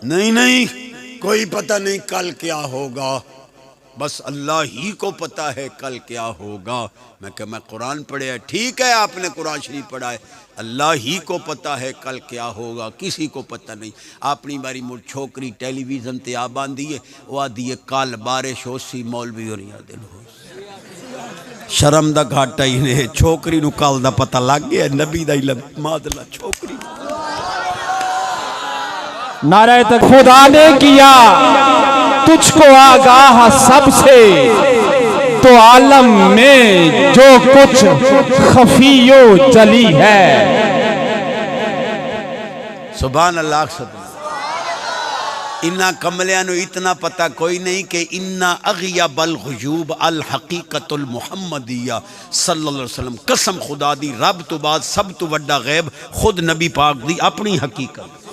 نہیں نہیں، کوئی پتہ نہیں کل کیا ہوگا، بس اللہ ہی کو پتہ ہے کل کیا ہوگا۔ میں قرآن پڑھے ہے، ٹھیک ہے آپ نے قرآن شریف پڑھا ہے، اللہ ہی کو پتہ ہے کل کیا ہوگا، کسی کو پتہ نہیں۔ اپنی باری مڑ چھوکری ٹیلی ویژن تے آبان دیئے، وہ آدھی کال بارش ہو سی مولوی اور یاد دل ہو سی۔ شرم دا گھاٹا ہی نے، چھوکری نو کال دا پتہ لگ گیا، نبی دا علم مادلہ چھوکری۔ نعرہ تک خدا نے کیا تجھ کو آگاہ سب سے، تو عالم میں جو کچھ خفی و جلی ہے۔ سبحان اللہ سبحان انہا کملیانو اتنا پتہ کوئی نہیں کہ انہا اغیب الغیوب الحقیقت المحمدیہ صلی اللہ علیہ وسلم، قسم خدا دی رب تو بعد سب تو وڈا غیب خود نبی پاک دی اپنی حقیقت۔